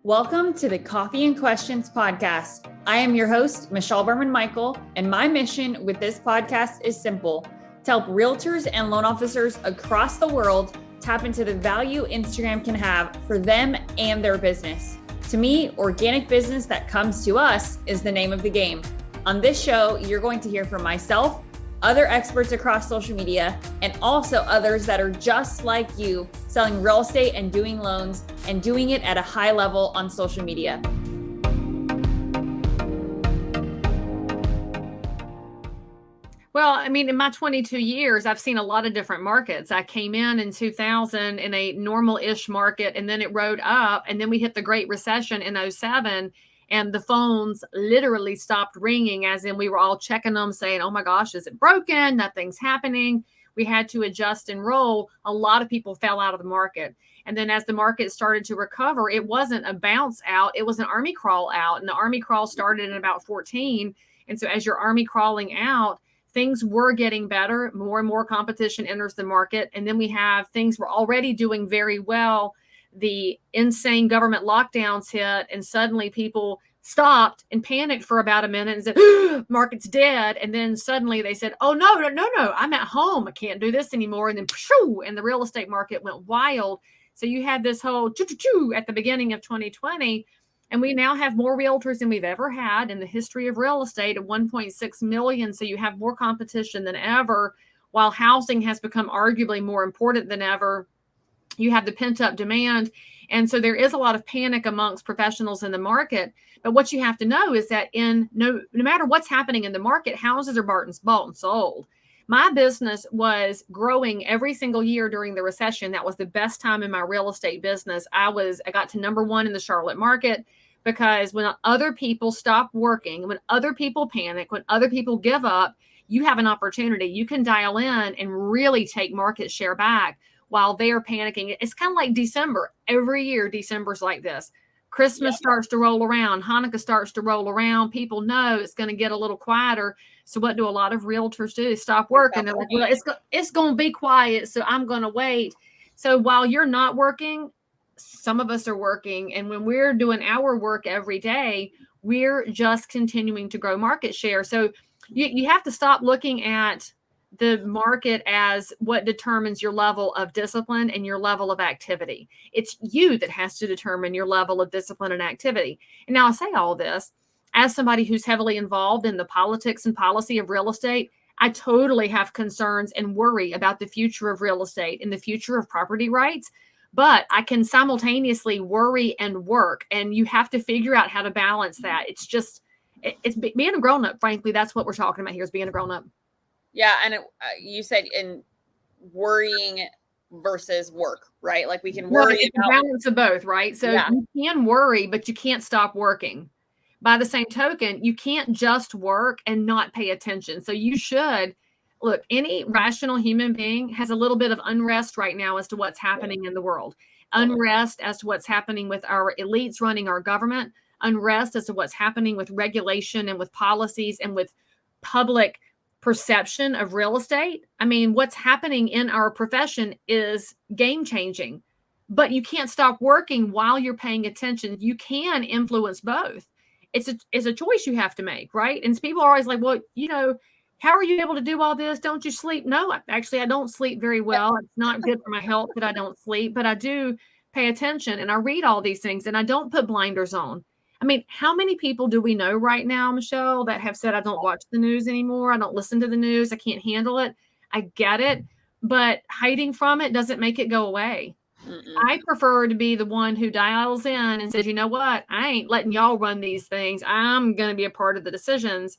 Welcome to the Coffee and Questions podcast. I am your host, Mikel, and my mission with this podcast is simple: to help realtors and loan officers across the world tap into the value Instagram can have for them and their business. To me, organic business that comes to us is the name of the game. On this show, you're going to hear from myself, other experts across social media, and also others that are just like you, selling real estate and doing loans and doing it at a high level on social media. Well, I mean, in my 22 years, I've seen a lot of different markets. I came in 2000 in a normal-ish market, and then it rode up, and then we hit the Great Recession in 07, and the phones literally stopped ringing, as in we were all checking them saying, oh my gosh, is it broken? Nothing's happening. We had to adjust and roll. A lot of people fell out of the market. And then as the market started to recover, it wasn't a bounce out, it was an army crawl out. And the army crawl started in about 14. And so as you're army crawling out, things were getting better. More and more competition enters the market. And then we have things we're already doing very well. The insane government lockdowns hit, and suddenly people stopped and panicked for about a minute and said, market's dead. And then suddenly they said, oh, no, I'm at home. I can't do this anymore. And then and the real estate market went wild. So you had this whole at the beginning of 2020. And we now have more realtors than we've ever had in the history of real estate at 1.6 million. So you have more competition than ever, while housing has become arguably more important than ever. You have the pent up demand. And so there is a lot of panic amongst professionals in the market. But what you have to know is that no matter what's happening in the market, houses are bought and sold. My business was growing every single year during the recession. That was the best time in my real estate business. I got to number one in the Charlotte market, because when other people stop working, when other people panic, when other people give up, you have an opportunity. You can dial in and really take market share back while they're panicking. It's kind of like December. Every year, December's like this. Christmas starts to roll around. Hanukkah starts to roll around. People know it's going to get a little quieter. So what do a lot of realtors do? They stop working. They're like, well, it's going to be quiet, so I'm going to wait. So while you're not working, some of us are working. And when we're doing our work every day, we're just continuing to grow market share. So you have to stop looking at the market as what determines your level of discipline and your level of activity. It's you that has to determine your level of discipline and activity. And now I say all this as somebody who's heavily involved in the politics and policy of real estate. I totally have concerns and worry about the future of real estate and the future of property rights, but I can simultaneously worry and work. And you have to figure out how to balance that. It's being a grown-up, frankly. That's what we're talking about here, is being a grown-up. Yeah. And you said in worrying versus work, right? Like we can worry about balance of both, right? So you can worry, but you can't stop working. By the same token, you can't just work and not pay attention. So you should look, any rational human being has a little bit of unrest right now as to what's happening in the world. Unrest as to what's happening with our elites running our government. Unrest as to what's happening with regulation and with policies and with public perception of real estate. I mean, what's happening in our profession is game changing, but you can't stop working while you're paying attention. You can influence both. It's a choice you have to make, right? And people are always like, well, how are you able to do all this? Don't you sleep? No, actually, I don't sleep very well. It's not good for my health that I don't sleep, but I do pay attention and I read all these things and I don't put blinders on. I mean, how many people do we know right now, Michelle, that have said, I don't watch the news anymore. I don't listen to the news. I can't handle it. I get it. But hiding from it doesn't make it go away. I prefer to be the one who dials in and says, you know what? I ain't letting y'all run these things. I'm going to be a part of the decisions.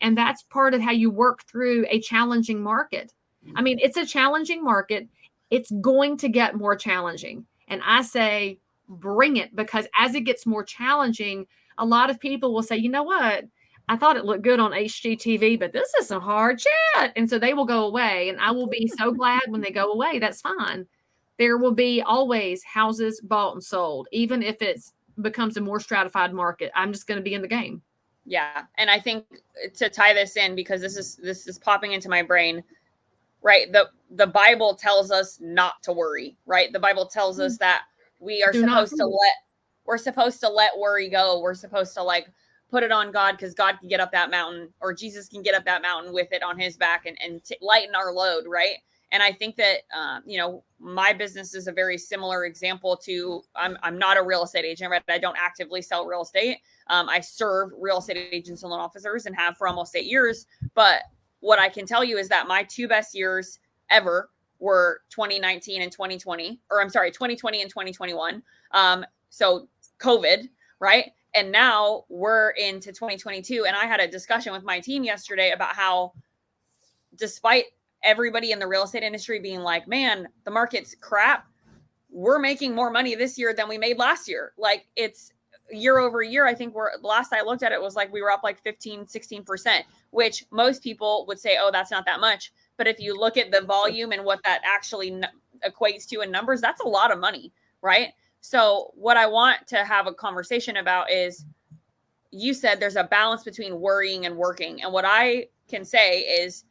And that's part of how you work through a challenging market. I mean, it's a challenging market. It's going to get more challenging. And I say, bring it, because as it gets more challenging, a lot of people will say, you know what? I thought it looked good on HGTV, but this is some hard shit. And so they will go away. And I will be so glad when they go away. That's fine. There will be always houses bought and sold, even if it becomes a more stratified market. I'm just going to be in the game. Yeah. And I think to tie this in, because this is popping into my brain, right? The Bible tells us not to worry, right? The Bible tells us that we are supposed to let we're supposed to let worry go. We're supposed to like put it on God because God can get up that mountain, or Jesus can get up that mountain with it on his back and lighten our load, right? And I think that, my business is a very similar example to, I'm not a real estate agent, right? I don't actively sell real estate. I serve real estate agents and loan officers and have for almost 8 years. But what I can tell you is that my 2 best years ever were 2019 and 2020, or I'm sorry, 2020 and 2021. So COVID, right? And now we're into 2022. And I had a discussion with my team yesterday about how, despite everybody in the real estate industry being like, man, the market's crap, we're making more money this year than we made last year. Like, it's year over year. I think last I looked at it was like we were up like 15-16%, which most people would say, oh, that's not that much. But if you look at the volume and what that actually equates to in numbers, that's a lot of money, right? So what I want to have a conversation about is, you said there's a balance between worrying and working. And what I can say is,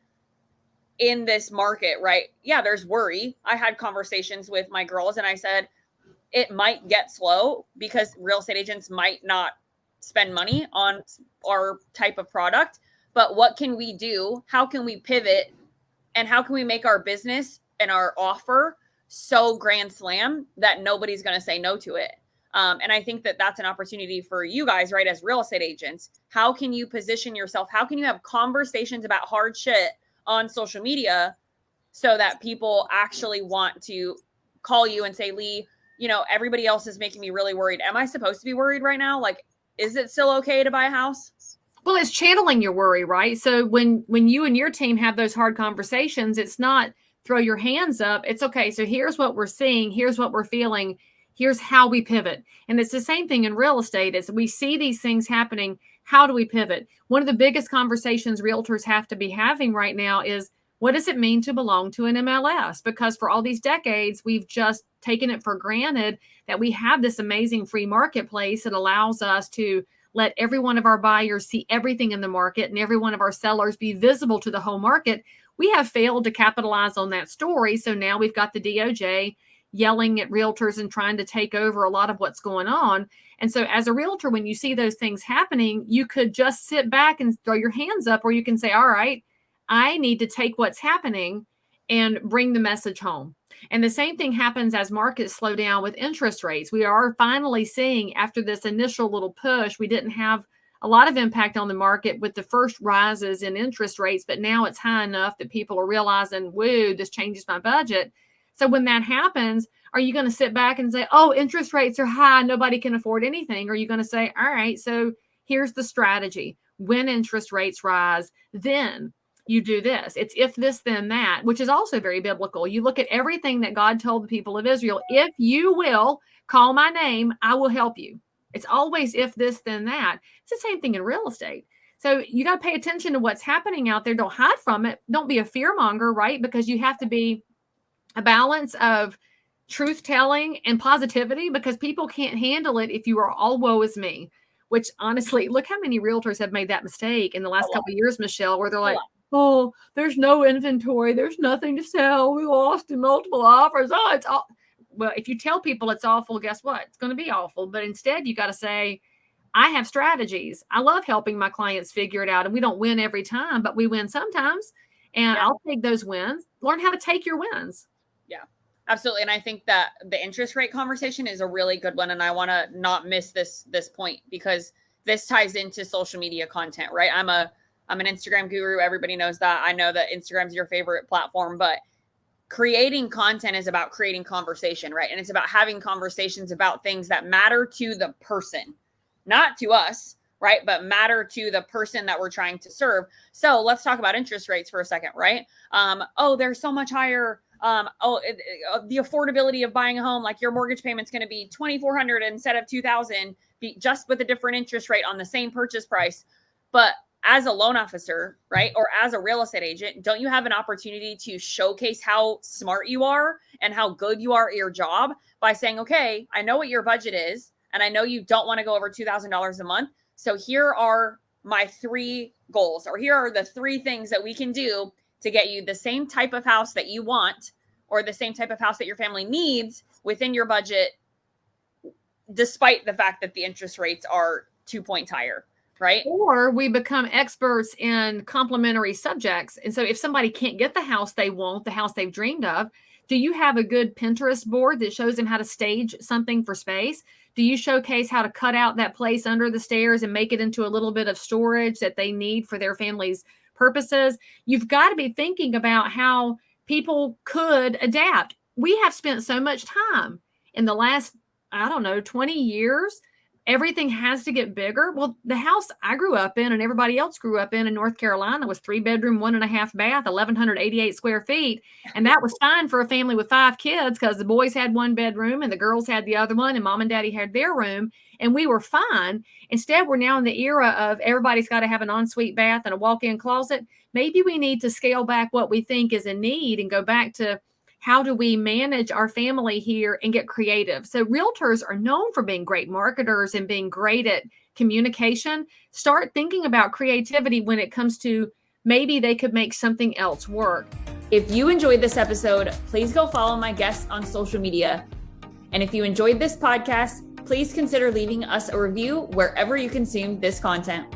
in this market, right? Yeah, there's worry. I had conversations with my girls and I said, it might get slow because real estate agents might not spend money on our type of product. But what can we do? How can we pivot? And how can we make our business and our offer so grand slam that nobody's going to say no to it? And I think that that's an opportunity for you guys, right? As real estate agents, how can you position yourself? How can you have conversations about hard shit on social media so that people actually want to call you and say, Leigh, everybody else is making me really worried. Am I supposed to be worried right now? Like, is it still okay to buy a house? Well, it's channeling your worry, right? So when you and your team have those hard conversations, it's not throw your hands up. It's okay. So here's what we're seeing. Here's what we're feeling. Here's how we pivot. And it's the same thing in real estate. As we see these things happening, how do we pivot? One of the biggest conversations realtors have to be having right now is, what does it mean to belong to an MLS? Because for all these decades, we've just taken it for granted that we have this amazing free marketplace that allows us to let every one of our buyers see everything in the market and every one of our sellers be visible to the whole market. We have failed to capitalize on that story. So now we've got the DOJ yelling at realtors and trying to take over a lot of what's going on. And so as a realtor, when you see those things happening, you could just sit back and throw your hands up, or you can say, all right, I need to take what's happening and bring the message home. And the same thing happens as markets slow down with interest rates. We are finally seeing, after this initial little push, we didn't have a lot of impact on the market with the first rises in interest rates, but now it's high enough that people are realizing, whoa, this changes my budget. So when that happens, are you going to sit back and say, oh, interest rates are high, nobody can afford anything? Or are you going to say, all right, so here's the strategy. When interest rates rise, then you do this. It's if this, then that, which is also very biblical. You look at everything that God told the people of Israel. If you will call my name, I will help you. It's always if this, then that. It's the same thing in real estate. So you got to pay attention to what's happening out there. Don't hide from it. Don't be a fear monger, right? Because you have to be a balance of truth telling and positivity, because people can't handle it if you are all woe is me, which honestly, look how many realtors have made that mistake in the last couple of years, Michelle, where they're like, oh, there's no inventory. There's nothing to sell. We lost in multiple offers. Oh, it's all. Well, if you tell people it's awful, guess what? It's going to be awful. But instead, you got to say, I have strategies. I love helping my clients figure it out. And we don't win every time, but we win sometimes. And I'll take those wins. Learn how to take your wins. Yeah, absolutely. And I think that the interest rate conversation is a really good one. And I want to not miss this point, because this ties into social media content, right? I'm an Instagram guru. Everybody knows that. I know that Instagram's your favorite platform, but creating content is about creating conversation, right? And it's about having conversations about things that matter to the person, not to us, right? But matter to the person that we're trying to serve. So let's talk about interest rates for a second, right? Oh, they're so much higher. The affordability of buying a home, like your mortgage payment's going to be $2,400 instead of $2,000, just with a different interest rate on the same purchase price. But as a loan officer, right, or as a real estate agent, don't you have an opportunity to showcase how smart you are and how good you are at your job by saying, okay, I know what your budget is, and I know you don't want to go over $2,000 a month. So here are my 3 goals, or here are the 3 things that we can do to get you the same type of house that you want, or the same type of house that your family needs within your budget despite the fact that the interest rates are 2 points higher, right? Or we become experts in complementary subjects. And so if somebody can't get the house they want, the house they've dreamed of, do you have a good Pinterest board that shows them how to stage something for space? Do you showcase how to cut out that place under the stairs and make it into a little bit of storage that they need for their family's purposes? You've got to be thinking about how people could adapt. We have spent so much time in the last, 20 years. Everything has to get bigger. Well, the house I grew up in and everybody else grew up in North Carolina was 3-bedroom, 1.5 bath, 1,188 square feet. And that was fine for a family with 5 kids because the boys had 1 bedroom and the girls had the other one and mom and daddy had their room. And we were fine. Instead, we're now in the era of everybody's got to have an ensuite bath and a walk-in closet. Maybe we need to scale back what we think is a need and go back to how do we manage our family here and get creative? So realtors are known for being great marketers and being great at communication. Start thinking about creativity when it comes to maybe they could make something else work. If you enjoyed this episode, please go follow my guests on social media. And if you enjoyed this podcast, please consider leaving us a review wherever you consume this content.